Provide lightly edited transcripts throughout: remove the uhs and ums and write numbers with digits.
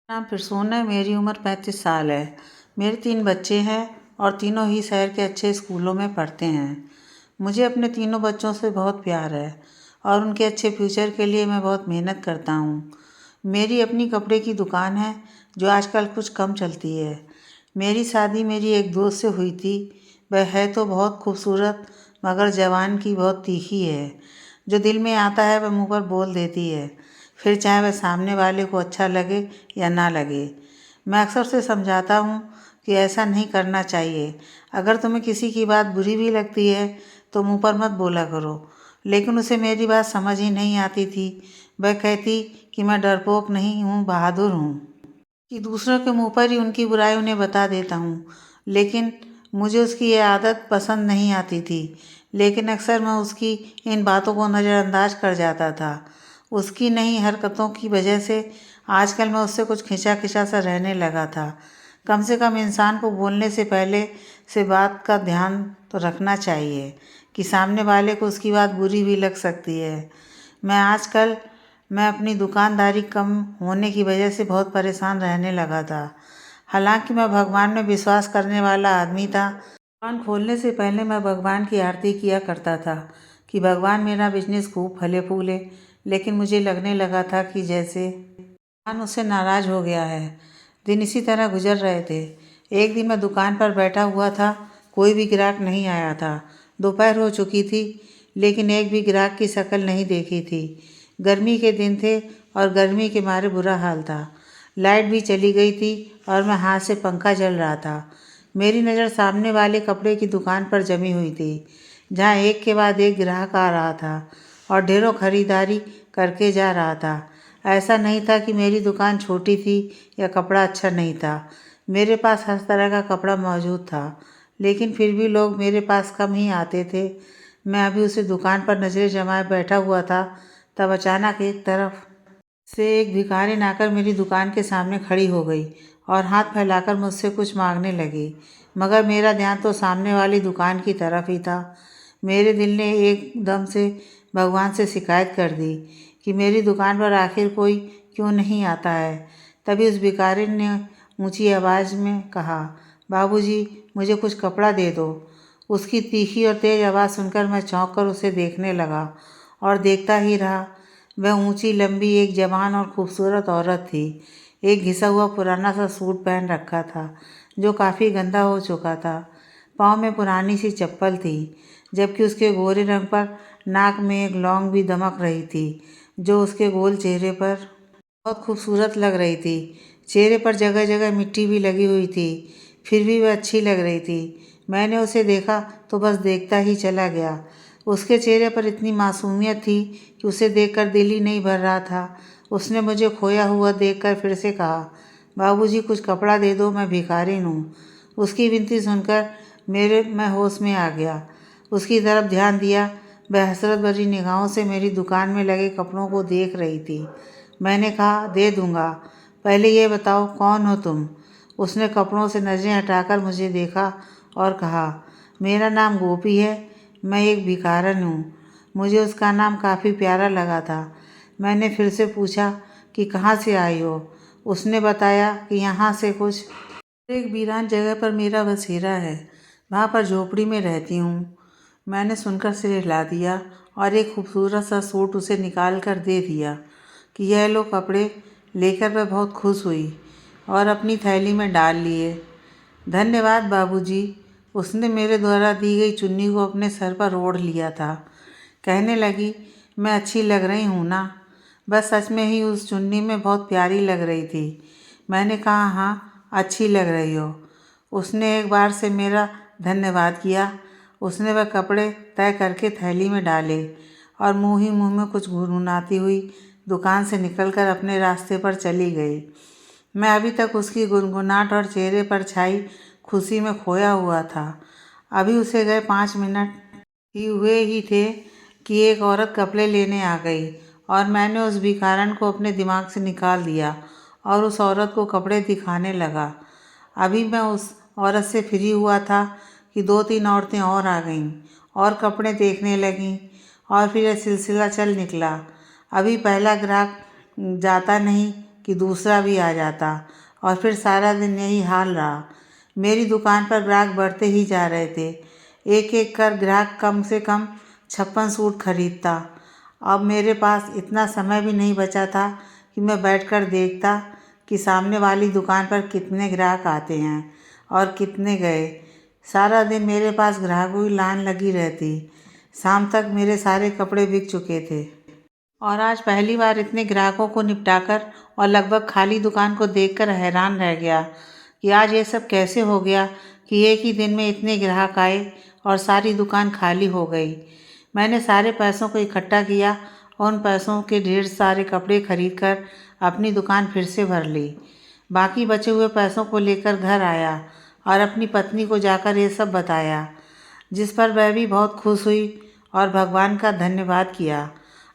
नाम फिरसोन है। मेरी उम्र 35 साल है। मेरे 3 बच्चे हैं और तीनों ही शहर के अच्छे स्कूलों में पढ़ते हैं। मुझे अपने तीनों बच्चों से बहुत प्यार है और उनके अच्छे फ्यूचर के लिए मैं बहुत मेहनत करता हूँ। मेरी अपनी कपड़े की दुकान है जो आजकल कुछ कम चलती है। मेरी शादी मेरी एक दोस्त से हुई थी। वह है तो बहुत खूबसूरत मगर ज़बान की बहुत तीखी है। जो दिल में आता है वह मुँह पर बोल देती है, फिर चाहे वह सामने वाले को अच्छा लगे या ना लगे। मैं अक्सर उसे समझाता हूँ कि ऐसा नहीं करना चाहिए। अगर तुम्हें किसी की बात बुरी भी लगती है तो मुँह पर मत बोला करो, लेकिन उसे मेरी बात समझ ही नहीं आती थी। वह कहती कि मैं डरपोक नहीं हूँ, बहादुर हूँ, कि दूसरों के मुंह पर ही उनकी बुराई उन्हें बता देता हूँ। लेकिन मुझे उसकी ये आदत पसंद नहीं आती थी, लेकिन अक्सर मैं उसकी इन बातों को नज़रअंदाज कर जाता था। उसकी नई हरकतों की वजह से आजकल मैं उससे कुछ खिंचा खिंचा सा रहने लगा था। कम से कम इंसान को बोलने से पहले से बात का ध्यान तो रखना चाहिए कि सामने वाले को उसकी बात बुरी भी लग सकती है। मैं अपनी दुकानदारी कम होने की वजह से बहुत परेशान रहने लगा था। हालांकि मैं भगवान में विश्वास करने वाला आदमी था। दुकान खोलने से पहले मैं भगवान की आरती किया करता था कि भगवान मेरा बिजनेस खूब फले फूले, लेकिन मुझे लगने लगा था कि जैसे भगवान उससे नाराज़ हो गया है। दिन इसी तरह गुजर रहे थे। एक दिन मैं दुकान पर बैठा हुआ था, कोई भी ग्राहक नहीं आया था। दोपहर हो चुकी थी, लेकिन एक भी ग्राहक की शक्ल नहीं देखी थी। गर्मी के दिन थे और गर्मी के मारे बुरा हाल था। लाइट भी चली गई थी और मैं हाथ से पंखा चल रहा था। मेरी नज़र सामने वाले कपड़े की दुकान पर जमी हुई थी, जहाँ एक के बाद एक ग्राहक आ रहा था और ढेरों खरीदारी करके जा रहा था। ऐसा नहीं था कि मेरी दुकान छोटी थी या कपड़ा अच्छा नहीं था। मेरे पास हर तरह का कपड़ा मौजूद था, लेकिन फिर भी लोग मेरे पास कम ही आते थे। मैं अभी उसे दुकान पर नज़रें जमाए बैठा हुआ था, तब अचानक एक तरफ से एक भिखारिन आकर मेरी दुकान के सामने खड़ी हो गई और हाथ फैलाकर मुझसे कुछ मांगने लगी, मगर मेरा ध्यान तो सामने वाली दुकान की तरफ ही था। मेरे दिल ने एकदम से भगवान से शिकायत कर दी कि मेरी दुकान पर आखिर कोई क्यों नहीं आता है। तभी उस भिखारिन ने ऊंची आवाज़ में कहा, बाबूजी, मुझे कुछ कपड़ा दे दो। उसकी तीखी और तेज़ आवाज़ सुनकर मैं चौंक कर उसे देखने लगा और देखता ही रहा। वह ऊंची लंबी एक जवान और खूबसूरत औरत थी। एक घिसा हुआ पुराना सा सूट पहन रखा था जो काफ़ी गंदा हो चुका था। पाँव में पुरानी सी चप्पल थी, जबकि उसके गोरे रंग पर नाक में एक लौंग भी दमक रही थी जो उसके गोल चेहरे पर बहुत खूबसूरत लग रही थी। चेहरे पर जगह जगह मिट्टी भी लगी हुई थी, फिर भी वह अच्छी लग रही थी। मैंने उसे देखा तो बस देखता ही चला गया। उसके चेहरे पर इतनी मासूमियत थी कि उसे देखकर दिल ही नहीं भर रहा था। उसने मुझे खोया हुआ देखकर फिर से कहा, बाबूजी, कुछ कपड़ा दे दो, मैं भिखारिन हूँ। उसकी विनती सुनकर मैं होश में आ गया। उसकी तरफ ध्यान दिया। वह हसरत भरी निगाहों से मेरी दुकान में लगे कपड़ों को देख रही थी। मैंने कहा, दे दूँगा, पहले ये बताओ कौन हो तुम? उसने कपड़ों से नज़रें हटाकर मुझे देखा और कहा, मेरा नाम गोपी है, मैं एक भिखारन हूँ। मुझे उसका नाम काफ़ी प्यारा लगा था। मैंने फिर से पूछा कि कहाँ से आई हो? उसने बताया कि यहाँ से कुछ एक वीरान जगह पर मेरा बसेरा है, वहाँ पर झोपड़ी में रहती हूँ। मैंने सुनकर सिर हिला दिया और एक खूबसूरत सा सूट उसे निकाल कर दे दिया कि यह लो कपड़े। लेकर वह बहुत खुश हुई और अपनी थैली में डाल लिए। धन्यवाद बाबूजी। उसने मेरे द्वारा दी गई चुन्नी को अपने सर पर ओढ़ लिया था। कहने लगी, मैं अच्छी लग रही हूँ ना? बस सच में ही उस चुन्नी में बहुत प्यारी लग रही थी। मैंने कहा, हाँ, अच्छी लग रही हो। उसने एक बार से मेरा धन्यवाद किया। उसने वह कपड़े तय करके थैली में डाले और मुँह ही मुँह में कुछ गुनगुनाती हुई दुकान से निकलकर अपने रास्ते पर चली गई। मैं अभी तक उसकी गुनगुनाहट और चेहरे पर छाई खुशी में खोया हुआ था। अभी उसे गए 5 मिनट ही हुए ही थे कि एक औरत कपड़े लेने आ गई और मैंने उस भिखारन को अपने दिमाग से निकाल दिया और उस औरत को कपड़े दिखाने लगा। अभी मैं उस औरत से फ्री हुआ था कि 2-3 औरतें और आ गईं और कपड़े देखने लगीं और फिर यह सिलसिला चल निकला। अभी पहला ग्राहक जाता नहीं कि दूसरा भी आ जाता और फिर सारा दिन यही हाल रहा। मेरी दुकान पर ग्राहक बढ़ते ही जा रहे थे। एक एक कर ग्राहक कम से कम 56 सूट खरीदता। अब मेरे पास इतना समय भी नहीं बचा था कि मैं बैठकर देखता कि सामने वाली दुकान पर कितने ग्राहक आते हैं और कितने गए। सारा दिन मेरे पास ग्राहकों की लाइन लगी रहती। शाम तक मेरे सारे कपड़े बिक चुके थे और आज पहली बार इतने ग्राहकों को निपटाकर और लगभग खाली दुकान को देखकर हैरान रह गया कि आज ये सब कैसे हो गया कि एक ही दिन में इतने ग्राहक आए और सारी दुकान खाली हो गई। मैंने सारे पैसों को इकट्ठा किया और उन पैसों के ढेर सारे कपड़े खरीदकर अपनी दुकान फिर से भर ली। बाकी बचे हुए पैसों को लेकर घर आया और अपनी पत्नी को जाकर ये सब बताया, जिस पर वह भी बहुत खुश हुई और भगवान का धन्यवाद किया।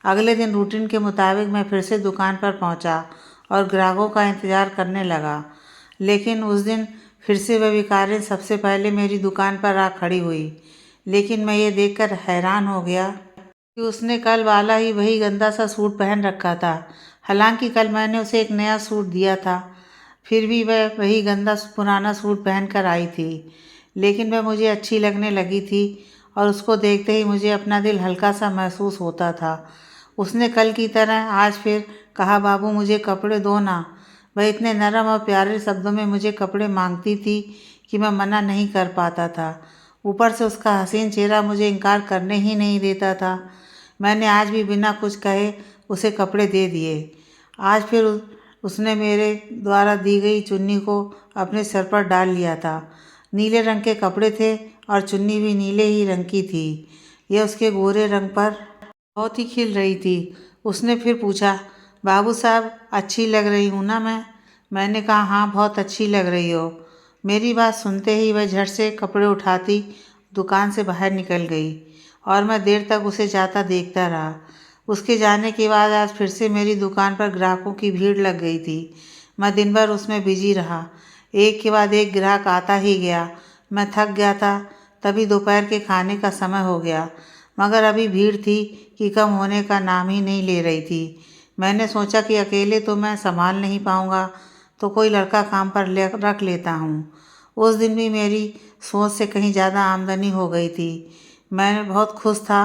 अगले दिन रूटीन के मुताबिक मैं फिर से दुकान पर पहुंचा और ग्राहकों का इंतज़ार करने लगा। लेकिन उस दिन फिर से वह भिखारिन सबसे पहले मेरी दुकान पर आ खड़ी हुई। लेकिन मैं ये देखकर हैरान हो गया कि उसने कल वाला ही वही गंदा सा सूट पहन रखा था। हालांकि कल मैंने उसे एक नया सूट दिया था, फिर भी वह वही गंदा पुराना सूट पहन कर आई थी। लेकिन वह मुझे अच्छी लगने लगी थी और उसको देखते ही मुझे अपना दिल हल्का सा महसूस होता था। उसने कल की तरह आज फिर कहा, बाबू मुझे कपड़े दो ना। वह इतने नरम और प्यारे शब्दों में मुझे कपड़े मांगती थी कि मैं मना नहीं कर पाता था। ऊपर से उसका हसीन चेहरा मुझे इनकार करने ही नहीं देता था। मैंने आज भी बिना कुछ कहे उसे कपड़े दे दिए। आज फिर उसने मेरे द्वारा दी गई चुन्नी को अपने सर पर डाल लिया था। नीले रंग के कपड़े थे और चुन्नी भी नीले ही रंग की थी। यह उसके गोरे रंग पर बहुत ही खिल रही थी। उसने फिर पूछा, बाबू साहब अच्छी लग रही हूँ ना मैं? मैंने कहा, हाँ बहुत अच्छी लग रही हो। मेरी बात सुनते ही वह झट से कपड़े उठाती दुकान से बाहर निकल गई और मैं देर तक उसे जाता देखता रहा। उसके जाने के बाद आज फिर से मेरी दुकान पर ग्राहकों की भीड़ लग गई थी। मैं दिन भर उसमें बिजी रहा। एक के बाद एक ग्राहक आता ही गया। मैं थक गया था। तभी दोपहर के खाने का समय हो गया, मगर अभी भीड़ थी कि कम होने का नाम ही नहीं ले रही थी। मैंने सोचा कि अकेले तो मैं संभाल नहीं पाऊँगा, तो कोई लड़का काम पर रख लेता हूँ। उस दिन भी मेरी सोच से कहीं ज़्यादा आमदनी हो गई थी। मैं बहुत खुश था।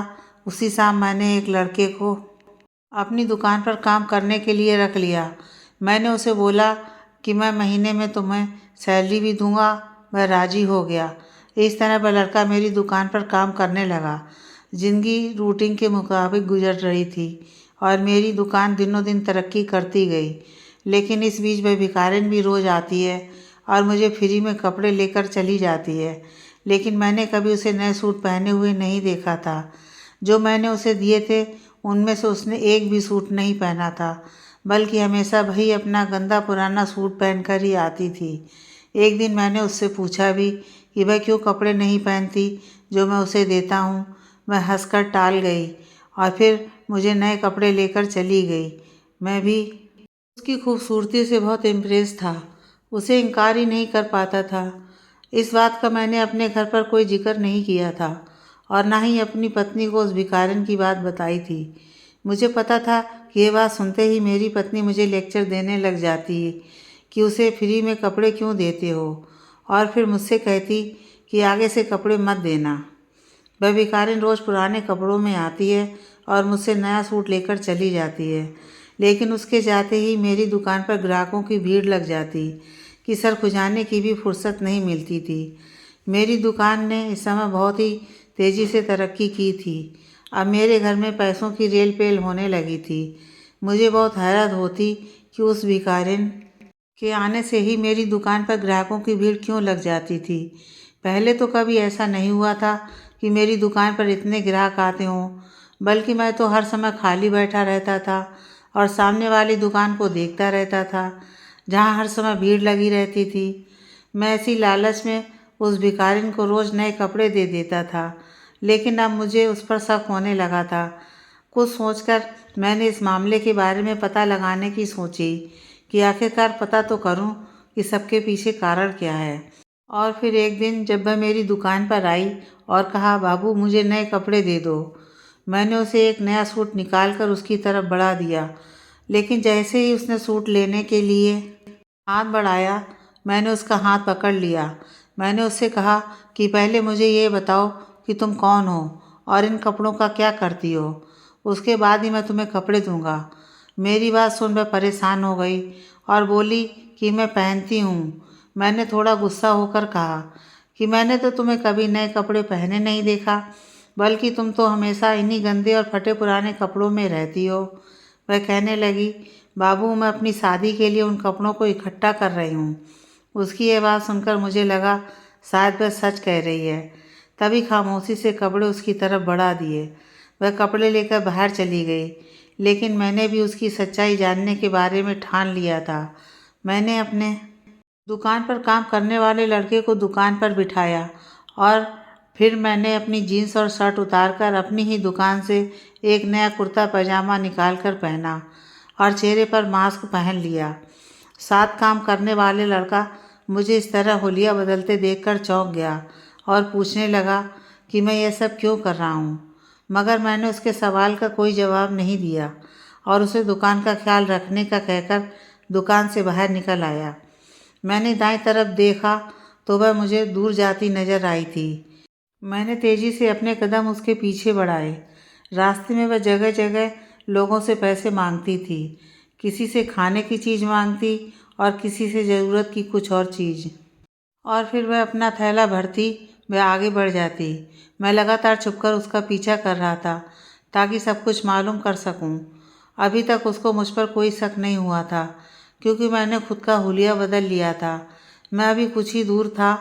उसी शाम मैंने एक लड़के को अपनी दुकान पर काम करने के लिए रख लिया। मैंने उसे बोला कि मैं महीने में तुम्हें सैलरी भी दूंगा। वह राज़ी हो गया। इस तरह वह लड़का मेरी दुकान पर काम करने लगा। ज़िंदगी रूटीन के मुताबिक गुजर रही थी और मेरी दुकान दिनों दिन तरक्की करती गई। लेकिन इस बीच वह भिखारिन भी रोज़ आती है और मुझे फ्री में कपड़े लेकर चली जाती है। लेकिन मैंने कभी उसे नए सूट पहने हुए नहीं देखा था। जो मैंने उसे दिए थे उनमें से उसने एक भी सूट नहीं पहना था, बल्कि हमेशा वही अपना गंदा पुराना सूट पहनकर ही आती थी। एक दिन मैंने उससे पूछा भी कि वह क्यों कपड़े नहीं पहनती जो मैं उसे देता हूँ। वह हंसकर टाल गई और फिर मुझे नए कपड़े लेकर चली गई। मैं भी उसकी खूबसूरती से बहुत इम्प्रेस था। उसे इनकार ही नहीं कर पाता था। इस बात का मैंने अपने घर पर कोई जिक्र नहीं किया था और ना ही अपनी पत्नी को उस भिखारिन की बात बताई थी। मुझे पता था कि ये बात सुनते ही मेरी पत्नी मुझे लेक्चर देने लग जाती कि उसे फ्री में कपड़े क्यों देते हो, और फिर मुझसे कहती कि आगे से कपड़े मत देना। वह भिखारिन रोज़ पुराने कपड़ों में आती है और मुझसे नया सूट लेकर चली जाती है। लेकिन उसके जाते ही मेरी दुकान पर ग्राहकों की भीड़ लग जाती कि सर खुजाने की भी फुर्सत नहीं मिलती थी। मेरी दुकान ने इस समय बहुत ही तेज़ी से तरक्की की थी। अब मेरे घर में पैसों की रेल पेल होने लगी थी। मुझे बहुत हैरत होती कि उस भिखारिन के आने से ही मेरी दुकान पर ग्राहकों की भीड़ क्यों लग जाती थी। पहले तो कभी ऐसा नहीं हुआ था कि मेरी दुकान पर इतने ग्राहक आते हों, बल्कि मैं तो हर समय खाली बैठा रहता था और सामने वाली दुकान को देखता रहता था, जहाँ हर समय भीड़ लगी रहती थी। मैं ऐसी लालच में उस भिखारिन को रोज़ नए कपड़े दे देता था। लेकिन अब मुझे उस पर शक होने लगा था। कुछ सोचकर मैंने इस मामले के बारे में पता लगाने की सोची कि आखिरकार पता तो करूं कि सबके पीछे कारण क्या है। और फिर एक दिन जब वह मेरी दुकान पर आई और कहा, बाबू मुझे नए कपड़े दे दो, मैंने उसे एक नया सूट निकाल कर उसकी तरफ बढ़ा दिया। लेकिन जैसे ही उसने सूट लेने के लिए हाथ बढ़ाया, मैंने उसका हाथ पकड़ लिया। मैंने उससे कहा कि पहले मुझे ये बताओ कि तुम कौन हो और इन कपड़ों का क्या करती हो, उसके बाद ही मैं तुम्हें कपड़े दूंगा। मेरी बात सुन वह परेशान हो गई और बोली कि मैं पहनती हूँ। मैंने थोड़ा गुस्सा होकर कहा कि मैंने तो तुम्हें कभी नए कपड़े पहने नहीं देखा, बल्कि तुम तो हमेशा इन्हीं गंदे और फटे पुराने कपड़ों में रहती हो। वह कहने लगी, बाबू मैं अपनी शादी के लिए उन कपड़ों को इकट्ठा कर रही हूँ। उसकी ये बात सुनकर मुझे लगा शायद वह सच कह रही है। तभी खामोशी से कपड़े उसकी तरफ बढ़ा दिए। वह कपड़े लेकर बाहर चली गई, लेकिन मैंने भी उसकी सच्चाई जानने के बारे में ठान लिया था। मैंने अपने दुकान पर काम करने वाले लड़के को दुकान पर बिठाया और फिर मैंने अपनी जीन्स और शर्ट उतारकर अपनी ही दुकान से एक नया कुर्ता पैजामा निकाल कर पहना और चेहरे पर मास्क पहन लिया। साथ काम करने वाले लड़का मुझे इस तरह हुलिया बदलते देखकर चौंक गया और पूछने लगा कि मैं यह सब क्यों कर रहा हूँ, मगर मैंने उसके सवाल का कोई जवाब नहीं दिया और उसे दुकान का ख्याल रखने का कहकर दुकान से बाहर निकल आया। मैंने दाईं तरफ देखा तो वह मुझे दूर जाती नजर आई थी। मैंने तेजी से अपने कदम उसके पीछे बढ़ाए। रास्ते में वह जगह जगह लोगों से पैसे मांगती थी, किसी से खाने की चीज़ मांगती और किसी से ज़रूरत की कुछ और चीज़, और फिर वह अपना थैला भरती, वह आगे बढ़ जाती। मैं लगातार छुपकर उसका पीछा कर रहा था ताकि सब कुछ मालूम कर सकूं। अभी तक उसको मुझ पर कोई शक नहीं हुआ था, क्योंकि मैंने खुद का हुलिया बदल लिया था। मैं अभी कुछ ही दूर था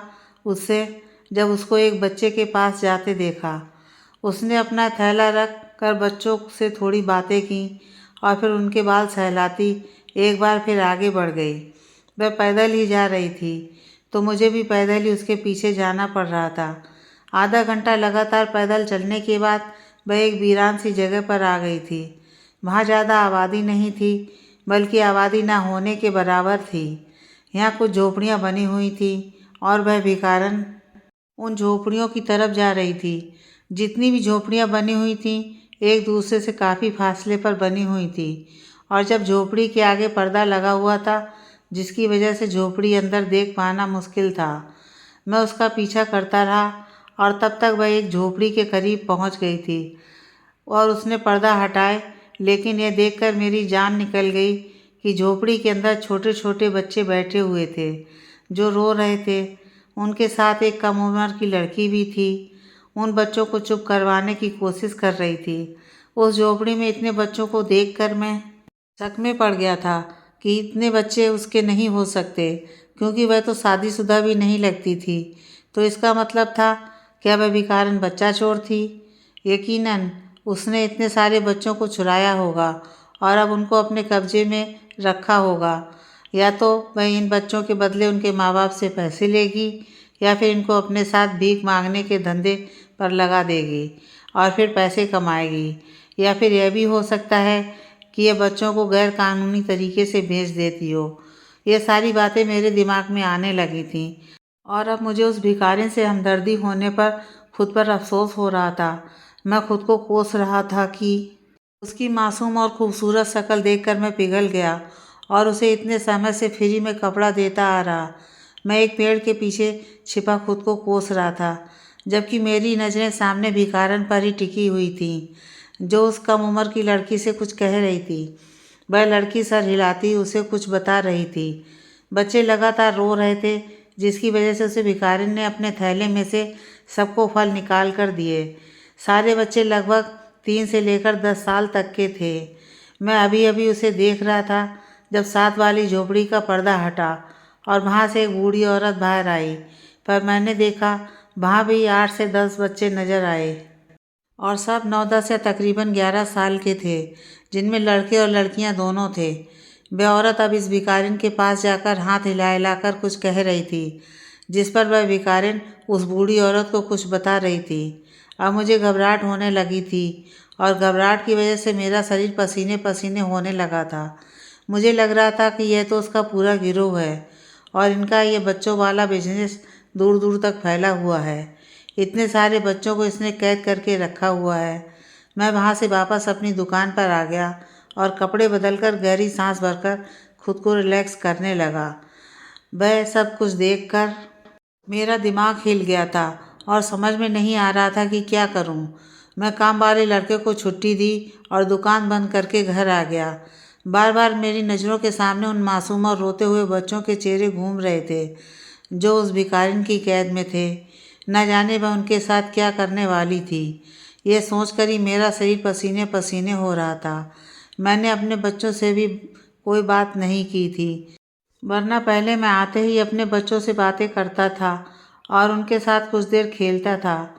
उससे जब उसको एक बच्चे के पास जाते देखा। उसने अपना थैला रख कर बच्चों से थोड़ी बातें की और फिर उनके बाल सहलाती एक बार फिर आगे बढ़ गई। वह पैदल ही जा रही थी, तो मुझे भी पैदल ही उसके पीछे जाना पड़ रहा था। आधा घंटा लगातार पैदल चलने के बाद वह एक वीरान सी जगह पर आ गई थी। वहाँ ज़्यादा आबादी नहीं थी, बल्कि आबादी ना होने के बराबर थी। यहाँ कुछ झोपड़ियाँ बनी हुई थी और वह भिखारन उन झोपड़ियों की तरफ जा रही थी। जितनी भी झोपड़ियाँ बनी हुई थीं, एक दूसरे से काफ़ी फासले पर बनी हुई थी, और जब झोपड़ी के आगे पर्दा लगा हुआ था, जिसकी वजह से झोपड़ी अंदर देख पाना मुश्किल था। मैं उसका पीछा करता रहा और तब तक वह एक झोपड़ी के करीब पहुंच गई थी और उसने पर्दा हटाए, लेकिन यह देखकर मेरी जान निकल गई कि झोपड़ी के अंदर छोटे छोटे बच्चे बैठे हुए थे जो रो रहे थे। उनके साथ एक कम उम्र की लड़की भी थी। उन बच्चों को चुप करवाने की कोशिश कर रही थी। उस झोपड़ी में इतने बच्चों को देखकर मैं शक में पड़ गया था कि इतने बच्चे उसके नहीं हो सकते, क्योंकि वह तो शादीशुदा भी नहीं लगती थी। तो इसका मतलब था, क्या वह भिखारन बच्चा चोर थी? यकीनन उसने इतने सारे बच्चों को चुराया होगा और अब उनको अपने कब्जे में रखा होगा। या तो वह इन बच्चों के बदले उनके माँ बाप से पैसे लेगी, या फिर इनको अपने साथ भीख मांगने के धंधे पर लगा देगी और फिर पैसे कमाएगी। या फिर यह भी हो सकता है कि यह बच्चों को गैर कानूनी तरीके से बेच देती हो। ये सारी बातें मेरे दिमाग में आने लगी थीं और अब मुझे उस भिखारिन से हमदर्दी होने पर खुद पर अफसोस हो रहा था। मैं खुद को कोस रहा था कि उसकी मासूम और खूबसूरत शक्ल देखकर मैं पिघल गया और उसे इतने समय से फ्री में कपड़ा देता आ रहा। मैं एक पेड़ के पीछे छिपा खुद को कोस रहा था, जबकि मेरी नज़रें सामने भिखारन पर ही टिकी हुई थीं, जो उस कम उम्र की लड़की से कुछ कह रही थी। वह लड़की सर हिलाती उसे कुछ बता रही थी। बच्चे लगातार रो रहे थे, जिसकी वजह से उसे भिखारिन ने अपने थैले में से सबको फल निकाल कर दिए। सारे बच्चे लगभग 3 से लेकर 10 साल तक के थे। मैं अभी अभी उसे देख रहा था जब साथ वाली झोपड़ी का पर्दा हटा और वहाँ से एक बूढ़ी औरत बाहर आई। पर मैंने देखा वहाँ भी 8 से 10 बच्चे नजर आए और सब 9-10 या तकरीबन 11 साल के थे, जिनमें लड़के और लड़कियां दोनों थे। वह औरत अब इस भिखारिन के पास जाकर हाथ हिला हिलाकर कुछ कह रही थी, जिस पर वह भिखारिन उस बूढ़ी औरत को कुछ बता रही थी। अब मुझे घबराहट होने लगी थी और घबराहट की वजह से मेरा शरीर पसीने पसीने होने लगा था। मुझे लग रहा था कि यह तो उसका पूरा गिरोह है और इनका ये बच्चों वाला बिजनेस दूर दूर तक फैला हुआ है। इतने सारे बच्चों को इसने कैद करके रखा हुआ है। मैं वहाँ से वापस अपनी दुकान पर आ गया और कपड़े बदलकर गहरी सांस भरकर खुद को रिलैक्स करने लगा। वह सब कुछ देखकर मेरा दिमाग हिल गया था और समझ में नहीं आ रहा था कि क्या करूं। मैं काम वाले लड़के को छुट्टी दी और दुकान बंद करके घर आ गया। बार बार मेरी नज़रों के सामने उन मासूम और रोते हुए बच्चों के चेहरे घूम रहे थे जो उस भिखारिन की कैद में थे। न जाने वह उनके साथ क्या करने वाली थी। यह सोचकर ही मेरा शरीर पसीने पसीने हो रहा था। मैंने अपने बच्चों से भी कोई बात नहीं की थी, वरना पहले मैं आते ही अपने बच्चों से बातें करता था और उनके साथ कुछ देर खेलता था।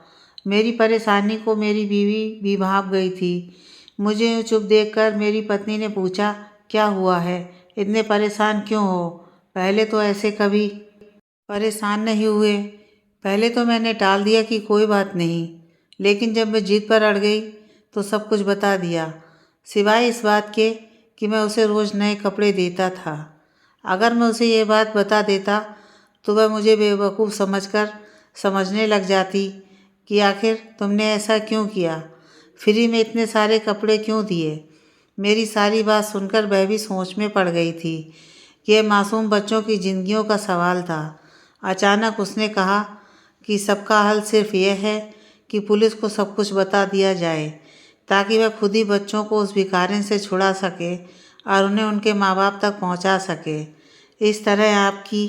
मेरी परेशानी को मेरी बीवी भी भाप गई थी। मुझे यूँ चुप देखकर मेरी पत्नी ने पूछा, क्या हुआ है, इतने परेशान क्यों हो? पहले तो ऐसे कभी परेशान नहीं हुए। पहले तो मैंने टाल दिया कि कोई बात नहीं, लेकिन जब मैं जिद पर अड़ गई तो सब कुछ बता दिया, सिवाय इस बात के कि मैं उसे रोज़ नए कपड़े देता था। अगर मैं उसे ये बात बता देता तो वह मुझे बेवकूफ़ समझकर समझने लग जाती कि आखिर तुमने ऐसा क्यों किया, फ्री में इतने सारे कपड़े क्यों दिए। मेरी सारी बात सुनकर वह भी सोच में पड़ गई थी कि यह मासूम बच्चों की ज़िंदगियों का सवाल था। अचानक उसने कहा कि सबका हल सिर्फ यह है कि पुलिस को सब कुछ बता दिया जाए, ताकि वह खुद ही बच्चों को उस भिखारिन से छुड़ा सके और उन्हें उनके माँ बाप तक पहुंचा सके। इस तरह आपकी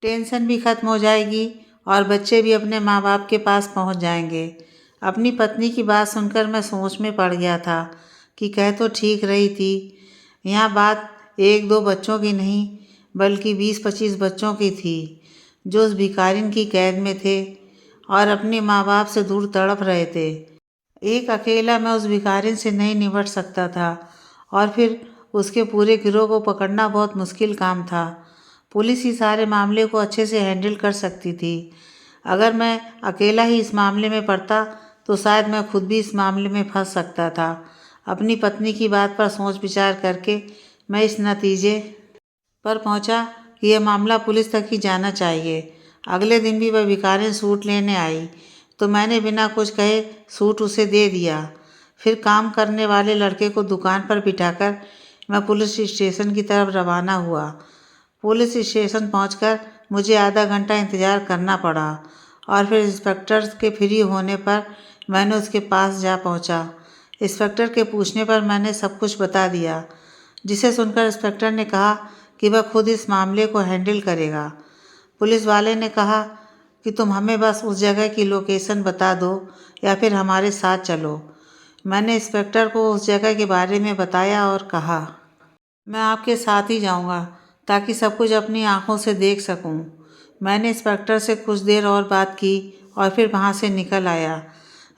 टेंशन भी ख़त्म हो जाएगी और बच्चे भी अपने माँ बाप के पास पहुंच जाएंगे। अपनी पत्नी की बात सुनकर मैं सोच में पड़ गया था कि कह तो ठीक रही थी। यहाँ बात एक दो बच्चों की नहीं बल्कि 20-25 बच्चों की थी जो उस भिखारिन की कैद में थे और अपने माँ बाप से दूर तड़प रहे थे। एक अकेला मैं उस भिखारिन से नहीं निपट सकता था और फिर उसके पूरे गिरोह को पकड़ना बहुत मुश्किल काम था। पुलिस ही सारे मामले को अच्छे से हैंडल कर सकती थी। अगर मैं अकेला ही इस मामले में पड़ता तो शायद मैं खुद भी इस मामले में फंस सकता था। अपनी पत्नी की बात पर सोच विचार करके मैं इस नतीजे पर पहुंचा कि यह मामला पुलिस तक ही जाना चाहिए। अगले दिन भी वह भिखारिन सूट लेने आई तो मैंने बिना कुछ कहे सूट उसे दे दिया। फिर काम करने वाले लड़के को दुकान पर बिठाकर मैं पुलिस स्टेशन की तरफ रवाना हुआ। पुलिस स्टेशन पहुंचकर मुझे आधा घंटा इंतज़ार करना पड़ा और फिर इंस्पेक्टर के फ्री होने पर मैंने उसके पास जा पहुंचा। इंस्पेक्टर के पूछने पर मैंने सब कुछ बता दिया, जिसे सुनकर इंस्पेक्टर ने कहा कि वह खुद इस मामले को हैंडल करेगा। पुलिस वाले ने कहा कि तुम हमें बस उस जगह की लोकेशन बता दो या फिर हमारे साथ चलो। मैंने इंस्पेक्टर को उस जगह के बारे में बताया और कहा, मैं आपके साथ ही जाऊंगा ताकि सब कुछ अपनी आंखों से देख सकूं। मैंने इंस्पेक्टर से कुछ देर और बात की और फिर वहां से निकल आया।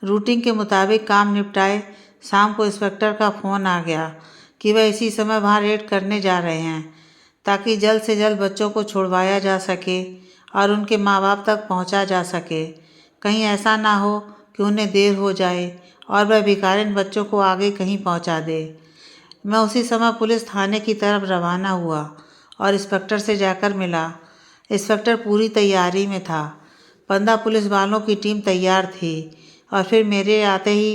रूटीन के मुताबिक काम निपटाए शाम को इंस्पेक्टर का फ़ोन आ गया कि वह इसी समय वहां रेड करने जा रहे हैं ताकि जल्द से जल्द बच्चों को छुड़वाया जा सके और उनके माँ बाप तक पहुंचा जा सके। कहीं ऐसा ना हो कि उन्हें देर हो जाए और वह भिखारिन बच्चों को आगे कहीं पहुंचा दे। मैं उसी समय पुलिस थाने की तरफ रवाना हुआ और इंस्पेक्टर से जाकर मिला। इंस्पेक्टर पूरी तैयारी में था। 15 पुलिस वालों की टीम तैयार थी और फिर मेरे आते ही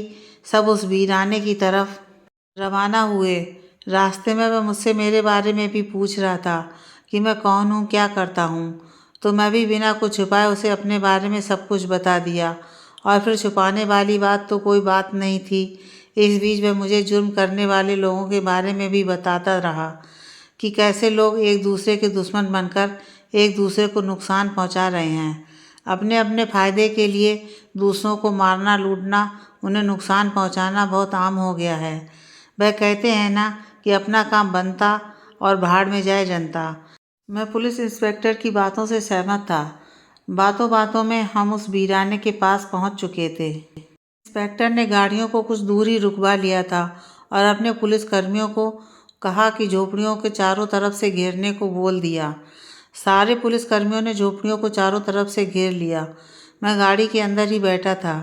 सब उस वीराने की तरफ रवाना हुए। रास्ते में वह मुझसे मेरे बारे में भी पूछ रहा था कि मैं कौन हूँ, क्या करता हूँ, तो मैं भी बिना कुछ छुपाए उसे अपने बारे में सब कुछ बता दिया। और फिर छुपाने वाली बात तो कोई बात नहीं थी। इस बीच वह मुझे जुर्म करने वाले लोगों के बारे में भी बताता रहा कि कैसे लोग एक दूसरे के दुश्मन बनकर एक दूसरे को नुकसान पहुंचा रहे हैं। अपने अपने फ़ायदे के लिए दूसरों को मारना, लूटना, उन्हें नुकसान पहुंचाना बहुत आम हो गया है। वह कहते हैं ना कि अपना काम बनता और भाड़ में जाए जनता। मैं पुलिस इंस्पेक्टर की बातों से सहमत था। बातों बातों में हम उस वीराने के पास पहुंच चुके थे। इंस्पेक्टर ने गाड़ियों को कुछ दूर ही रुकवा लिया था और अपने पुलिसकर्मियों को कहा कि झोपड़ियों के चारों तरफ से घेरने को बोल दिया। सारे पुलिसकर्मियों ने झोपड़ियों को चारों तरफ से घेर लिया। मैं गाड़ी के अंदर ही बैठा था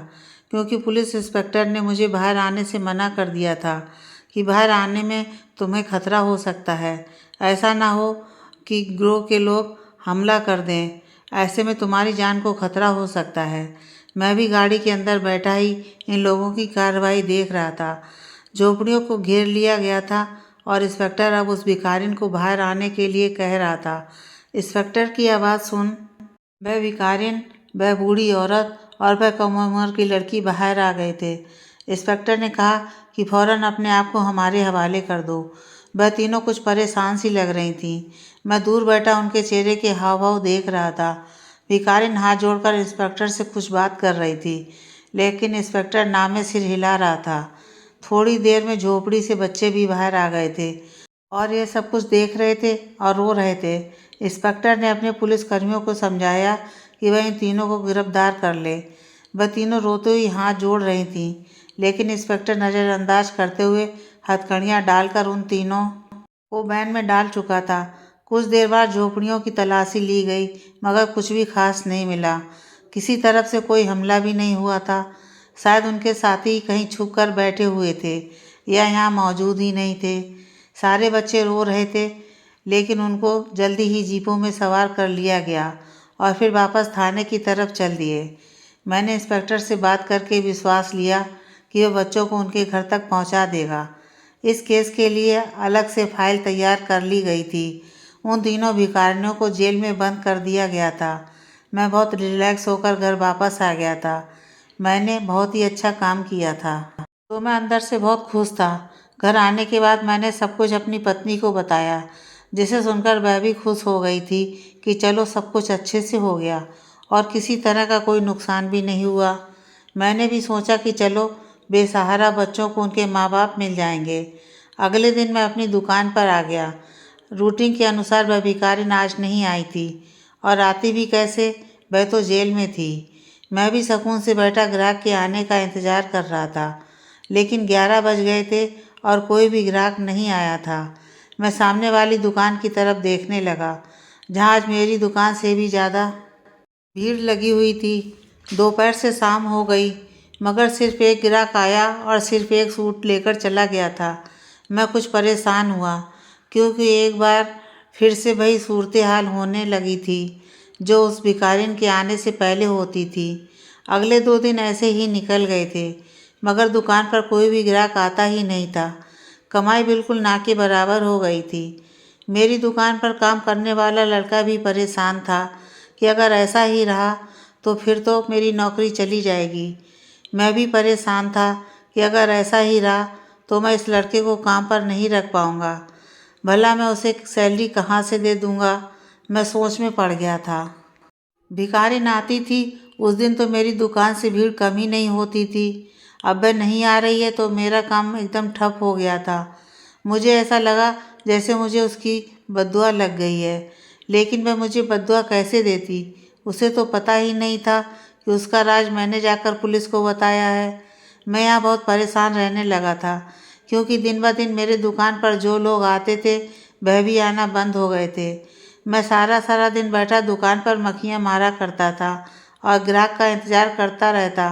क्योंकि पुलिस इंस्पेक्टर ने मुझे बाहर आने से मना कर दिया था कि बाहर आने में तुम्हें खतरा हो सकता है। ऐसा ना हो कि गिरोह के लोग हमला कर दें, ऐसे में तुम्हारी जान को खतरा हो सकता है। मैं भी गाड़ी के अंदर बैठा ही इन लोगों की कार्रवाई देख रहा था। झोपड़ियों को घेर लिया गया था और इंस्पेक्टर अब उस भिखारिन को बाहर आने के लिए कह रहा था। इंस्पेक्टर की आवाज़ सुन वह भिखारिन, वह बूढ़ी औरत और वह कम उम्र की लड़की बाहर आ गए थे। इंस्पेक्टर ने कहा कि फ़ौरन अपने आप को हमारे हवाले कर दो। वह तीनों कुछ परेशान सी लग रही थीं। मैं दूर बैठा उनके चेहरे के हाव भाव देख रहा था। भिखारिन हाथ जोड़कर इंस्पेक्टर से कुछ बात कर रही थी, लेकिन इंस्पेक्टर ना में सिर हिला रहा था। थोड़ी देर में झोपड़ी से बच्चे भी बाहर आ गए थे और ये सब कुछ देख रहे थे और रो रहे थे। इंस्पेक्टर ने अपने पुलिसकर्मियों को समझाया कि वह इन तीनों को गिरफ्तार कर ले। वह तीनों रोते हुए हाथ जोड़ रही थीं, लेकिन इंस्पेक्टर नज़रअंदाज करते हुए हथकड़ियाँ डालकर उन तीनों को वैन में डाल चुका था। कुछ देर बाद झोपड़ियों की तलाशी ली गई, मगर कुछ भी खास नहीं मिला। किसी तरफ से कोई हमला भी नहीं हुआ था। शायद उनके साथी कहीं छुप कर बैठे हुए थे या यहाँ मौजूद ही नहीं थे। सारे बच्चे रो रहे थे, लेकिन उनको जल्दी ही जीपों में सवार कर लिया गया और फिर वापस थाने की तरफ चल दिए। मैंने इंस्पेक्टर से बात करके विश्वास लिया कि वह बच्चों को उनके घर तक पहुंचा देगा। इस केस के लिए अलग से फाइल तैयार कर ली गई थी। उन तीनों भिखारियों को जेल में बंद कर दिया गया था। मैं बहुत रिलैक्स होकर घर वापस आ गया था। मैंने बहुत ही अच्छा काम किया था, तो मैं अंदर से बहुत खुश था। घर आने के बाद मैंने सब कुछ अपनी पत्नी को बताया, जिसे सुनकर वह भी खुश हो गई थी कि चलो सब कुछ अच्छे से हो गया और किसी तरह का कोई नुकसान भी नहीं हुआ। मैंने भी सोचा कि चलो बेसहारा बच्चों को उनके माँ बाप मिल जाएंगे। अगले दिन मैं अपनी दुकान पर आ गया। रूटीन के अनुसार वह भिखारिन आज नहीं आई थी, और आती भी कैसे, वह तो जेल में थी। मैं भी सुकून से बैठा ग्राहक के आने का इंतज़ार कर रहा था, लेकिन 11 बज गए थे और कोई भी ग्राहक नहीं आया था। मैं सामने वाली दुकान की तरफ देखने लगा, जहाँ आज मेरी दुकान से भी ज़्यादा भीड़ लगी हुई थी। दोपहर से शाम हो गई, मगर सिर्फ एक ग्राहक आया और सिर्फ एक सूट लेकर चला गया था। मैं कुछ परेशान हुआ, क्योंकि एक बार फिर से वही सूरत हाल होने लगी थी जो उस भिखारिन के आने से पहले होती थी। अगले 2 दिन ऐसे ही निकल गए थे, मगर दुकान पर कोई भी ग्राहक आता ही नहीं था। कमाई बिल्कुल ना के बराबर हो गई थी। मेरी दुकान पर काम करने वाला लड़का भी परेशान था कि अगर ऐसा ही रहा तो फिर तो मेरी नौकरी चली जाएगी। मैं भी परेशान था कि अगर ऐसा ही रहा तो मैं इस लड़के को काम पर नहीं रख पाऊँगा। भला मैं उसे सैलरी कहाँ से दे दूँगा, मैं सोच में पड़ गया था। भिखारिन आती थी, उस दिन तो मेरी दुकान से भीड़ कम ही नहीं होती थी। अब वह नहीं आ रही है तो मेरा काम एकदम ठप हो गया था। मुझे ऐसा लगा जैसे मुझे उसकी बद्दुआ लग गई है। लेकिन वह मुझे बद्दुआ कैसे देती, उसे तो पता ही नहीं था कि उसका राज मैंने जाकर पुलिस को बताया है। मैं यहाँ बहुत परेशान रहने लगा था, क्योंकि दिन ब दिन मेरे दुकान पर जो लोग आते थे वह भी आना बंद हो गए थे। मैं सारा दिन बैठा दुकान पर मक्खियाँ मारा करता था और ग्राहक का इंतज़ार करता रहता।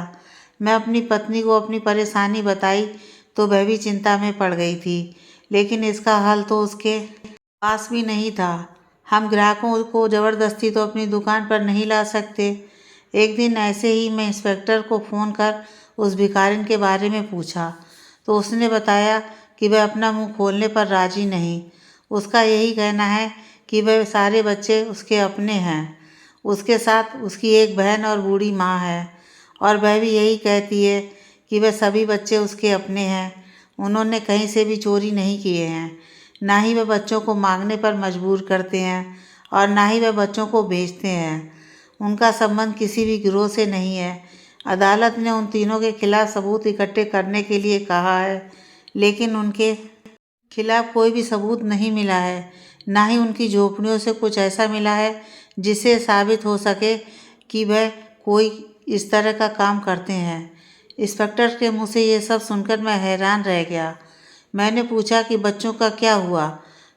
मैं अपनी पत्नी को अपनी परेशानी बताई तो वह भी चिंता में पड़ गई थी, लेकिन इसका हल तो उसके पास भी नहीं था। हम ग्राहकों को ज़बरदस्ती तो अपनी दुकान पर नहीं ला सकते। एक दिन ऐसे ही मैं इंस्पेक्टर को फ़ोन कर उस भिखारिन के बारे में पूछा, तो उसने बताया कि वह अपना मुंह खोलने पर राजी नहीं। उसका यही कहना है कि वह सारे बच्चे उसके अपने हैं। उसके साथ उसकी एक बहन और बूढ़ी माँ है, और वह भी यही कहती है कि वह सभी बच्चे उसके अपने हैं। उन्होंने कहीं से भी चोरी नहीं किए हैं, ना ही वह बच्चों को मांगने पर मजबूर करते हैं और ना ही वह बच्चों को बेचते हैं। उनका संबंध किसी भी गिरोह से नहीं है। अदालत ने उन तीनों के खिलाफ सबूत इकट्ठे करने के लिए कहा है, लेकिन उनके खिलाफ कोई भी सबूत नहीं मिला है। ना ही उनकी झोपड़ियों से कुछ ऐसा मिला है जिससे साबित हो सके कि वह कोई इस तरह का काम करते हैं। इंस्पेक्टर के मुंह से ये सब सुनकर मैं हैरान रह गया। मैंने पूछा कि बच्चों का क्या हुआ,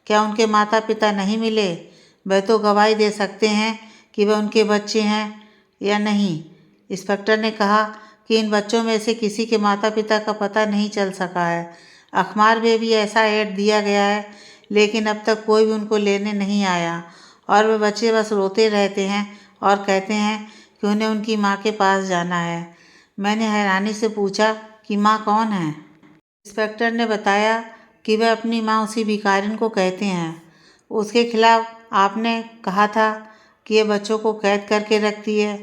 क्या उनके माता पिता नहीं मिले? वह तो गवाही दे सकते हैं कि वह उनके बच्चे हैं या नहीं। इंस्पेक्टर ने कहा कि इन बच्चों में से किसी के माता पिता का पता नहीं चल सका है। अखबार में भी ऐसा ऐड दिया गया है, लेकिन अब तक कोई भी उनको लेने नहीं आया, और वे बच्चे बस रोते रहते हैं और कहते हैं कि उन्हें उनकी माँ के पास जाना है। मैंने हैरानी से पूछा कि माँ कौन है? इंस्पेक्टर ने बताया कि वह अपनी माँ उसी भिखारिन को कहते हैं। उसके खिलाफ आपने कहा था कि ये बच्चों को कैद करके रखती है।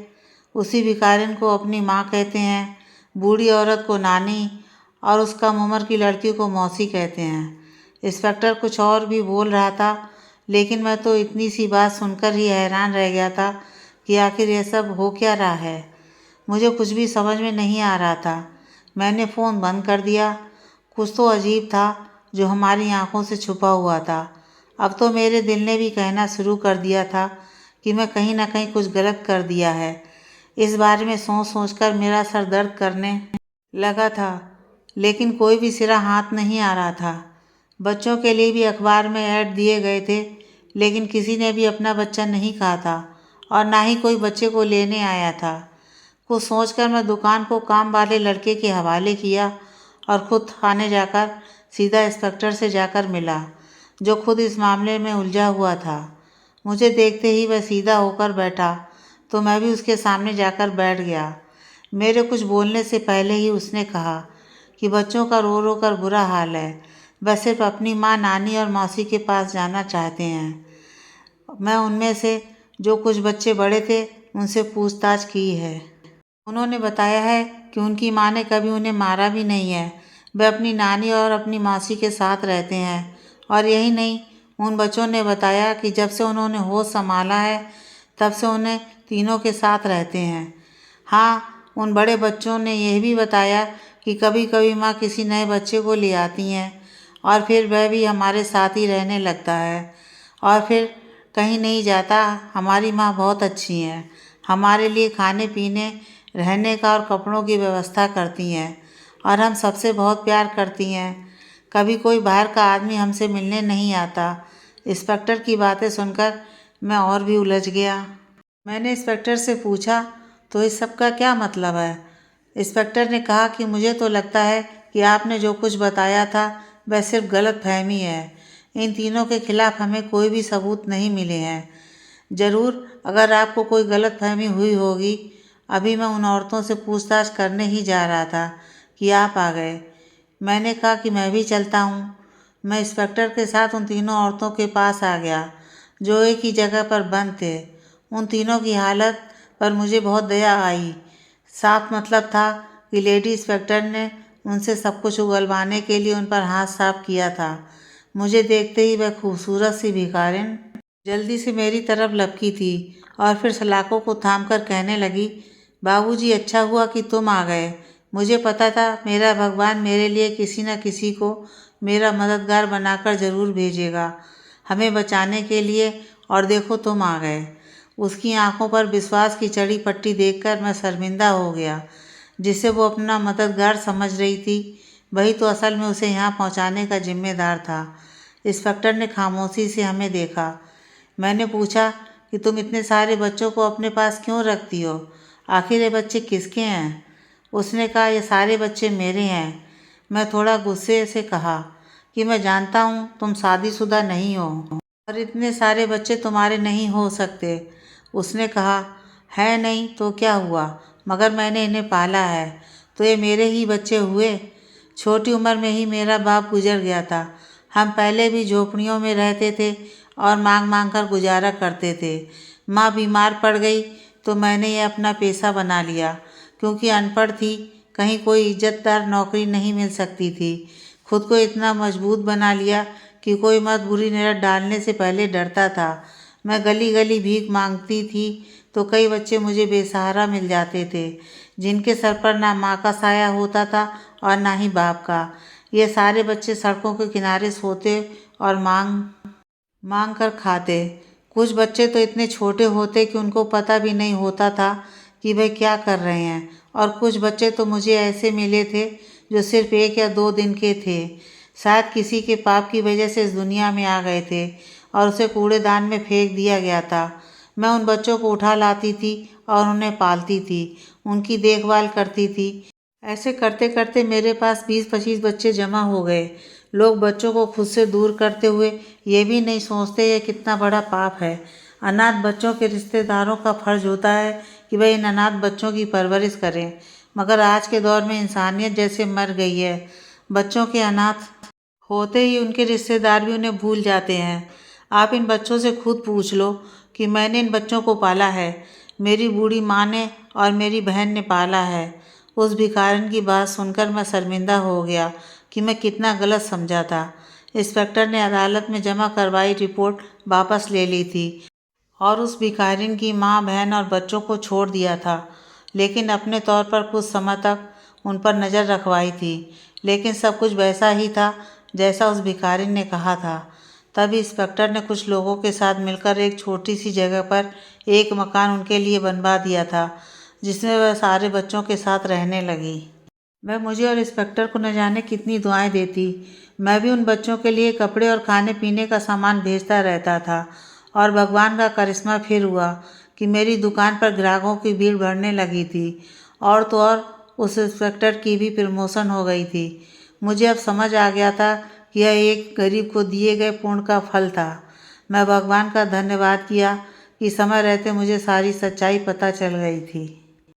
उसी भिखारिन को अपनी माँ कहते हैं, बूढ़ी औरत को नानी और उस कम उम्र की लड़की को मौसी कहते हैं। इंस्पेक्टर कुछ और भी बोल रहा था, लेकिन मैं तो इतनी सी बात सुनकर ही हैरान रह गया था कि आखिर यह सब हो क्या रहा है। मुझे कुछ भी समझ में नहीं आ रहा था। मैंने फ़ोन बंद कर दिया। कुछ तो अजीब था जो हमारी आंखों से छुपा हुआ था। अब तो मेरे दिल ने भी कहना शुरू कर दिया था कि मैं कहीं ना कहीं कुछ गलत कर दिया है। इस बारे में सोच सोच कर मेरा सर दर्द करने लगा था, लेकिन कोई भी सिरा हाथ नहीं आ रहा था। बच्चों के लिए भी अखबार में ऐड दिए गए थे, लेकिन किसी ने भी अपना बच्चा नहीं कहा था और ना ही कोई बच्चे को लेने आया था। कुछ सोचकर मैं दुकान को काम वाले लड़के के हवाले किया और खुद थाने जाकर सीधा इंस्पेक्टर से जाकर मिला, जो खुद इस मामले में उलझा हुआ था। मुझे देखते ही वह सीधा होकर बैठा, तो मैं भी उसके सामने जाकर बैठ गया। मेरे कुछ बोलने से पहले ही उसने कहा कि बच्चों का रो रो कर बुरा हाल है। वह सिर्फ अपनी माँ, नानी और मौसी के पास जाना चाहते हैं। मैं उनमें से जो कुछ बच्चे बड़े थे उनसे पूछताछ की है। उन्होंने बताया है कि उनकी माँ ने कभी उन्हें मारा भी नहीं है। वे अपनी नानी और अपनी मौसी के साथ रहते हैं। और यही नहीं, उन बच्चों ने बताया कि जब से उन्होंने होश संभाला है तब से उन्हें तीनों के साथ रहते हैं। हाँ, उन बड़े बच्चों ने यह भी बताया कि कभी कभी माँ किसी नए बच्चे को ले आती हैं और फिर वह भी हमारे साथ ही रहने लगता है और फिर कहीं नहीं जाता। हमारी माँ बहुत अच्छी हैं, हमारे लिए खाने पीने, रहने का और कपड़ों की व्यवस्था करती हैं और हम सबसे बहुत प्यार करती हैं। कभी कोई बाहर का आदमी हमसे मिलने नहीं आता। इंस्पेक्टर की बातें सुनकर मैं और भी उलझ गया। मैंने इंस्पेक्टर से पूछा, तो इस सब का क्या मतलब है? इंस्पेक्टर ने कहा कि मुझे तो लगता है कि आपने जो कुछ बताया था वह सिर्फ गलत फहमी है। इन तीनों के खिलाफ हमें कोई भी सबूत नहीं मिले हैं। ज़रूर, अगर आपको कोई गलत फहमी हुई होगी। अभी मैं उन औरतों से पूछताछ करने ही जा रहा था कि आप आ गए। मैंने कहा कि मैं भी चलता हूँ। मैं इंस्पेक्टर के साथ उन तीनों औरतों के पास आ गया जो एक ही जगह पर बंद थे। उन तीनों की हालत पर मुझे बहुत दया आई। साफ मतलब था कि लेडी इंस्पेक्टर ने उनसे सब कुछ उगलवाने के लिए उन पर हाथ साफ किया था। मुझे देखते ही वह खूबसूरत सी भिखारिन जल्दी से मेरी तरफ लपकी थी और फिर सलाखों को थामकर कहने लगी, बाबूजी, अच्छा हुआ कि तुम आ गए। मुझे पता था मेरा भगवान मेरे लिए किसी न किसी को मेरा मददगार बनाकर ज़रूर भेजेगा, हमें बचाने के लिए। और देखो, तुम आ गए। उसकी आंखों पर विश्वास की चढ़ी पट्टी देखकर मैं शर्मिंदा हो गया। जिसे वो अपना मददगार समझ रही थी, वही तो असल में उसे यहाँ पहुँचाने का जिम्मेदार था। इंस्पेक्टर ने खामोशी से हमें देखा। मैंने पूछा कि तुम इतने सारे बच्चों को अपने पास क्यों रखती हो? आखिर ये बच्चे किसके हैं? उसने कहा, ये सारे बच्चे मेरे हैं। मैं थोड़ा गुस्से से कहा कि मैं जानता हूँ तुम शादीशुदा नहीं हो और इतने सारे बच्चे तुम्हारे नहीं हो सकते। उसने कहा, है नहीं तो क्या हुआ, मगर मैंने इन्हें पाला है तो ये मेरे ही बच्चे हुए। छोटी उम्र में ही मेरा बाप गुजर गया था। हम पहले भी झोपड़ियों में रहते थे और मांग मांग कर गुजारा करते थे। माँ बीमार पड़ गई तो मैंने ये अपना पेशा बना लिया। क्योंकि अनपढ़ थी, कहीं कोई इज्जतदार नौकरी नहीं मिल सकती थी। खुद को इतना मजबूत बना लिया कि कोई मत बुरी नज़र डालने से पहले डरता था। मैं गली गली भीख मांगती थी तो कई बच्चे मुझे बेसहारा मिल जाते थे, जिनके सर पर ना माँ का साया होता था और ना ही बाप का। ये सारे बच्चे सड़कों के किनारे सोते और मांग कर खाते। कुछ बच्चे तो इतने छोटे होते कि उनको पता भी नहीं होता था कि वे क्या कर रहे हैं, और कुछ बच्चे तो मुझे ऐसे मिले थे जो सिर्फ 1 या 2 दिन के थे। शायद किसी के पाप की वजह से इस दुनिया में आ गए थे और उसे कूड़ेदान में फेंक दिया गया था। मैं उन बच्चों को उठा लाती थी और उन्हें पालती थी, उनकी देखभाल करती थी। ऐसे करते करते मेरे पास 20-25 बच्चे जमा हो गए। लोग बच्चों को खुद से दूर करते हुए ये भी नहीं सोचते ये कितना बड़ा पाप है। अनाथ बच्चों के रिश्तेदारों का फर्ज होता है कि वह इन अनाथ बच्चों की परवरिश करें, मगर आज के दौर में इंसानियत जैसे मर गई है। बच्चों के अनाथ होते ही उनके रिश्तेदार भी उन्हें भूल जाते हैं। आप इन बच्चों से खुद पूछ लो कि मैंने इन बच्चों को पाला है, मेरी बूढ़ी माँ ने और मेरी बहन ने पाला है। उस भिखारिन की बात सुनकर मैं शर्मिंदा हो गया कि मैं कितना गलत समझा था। इंस्पेक्टर ने अदालत में जमा करवाई रिपोर्ट वापस ले ली थी और उस भिखारिन की माँ, बहन और बच्चों को छोड़ दिया था, लेकिन अपने तौर पर कुछ समय तक उन पर नज़र रखवाई थी। लेकिन सब कुछ वैसा ही था जैसा उस भिखारिन ने कहा था। तभी इंस्पेक्टर ने कुछ लोगों के साथ मिलकर एक छोटी सी जगह पर एक मकान उनके लिए बनवा दिया था, जिसमें वह सारे बच्चों के साथ रहने लगी। वह मुझे और इंस्पेक्टर को न जाने कितनी दुआएं देती। मैं भी उन बच्चों के लिए कपड़े और खाने पीने का सामान भेजता रहता था और भगवान का करिश्मा फिर हुआ कि मेरी दुकान पर ग्राहकों की भीड़ बढ़ने लगी थी। और तो और उस इंस्पेक्टर की भी प्रमोशन हो गई थी। मुझे अब समझ आ गया था कि यह एक गरीब को दिए गए पुण्य का फल था। मैं भगवान का धन्यवाद किया कि समय रहते मुझे सारी सच्चाई पता चल गई थी।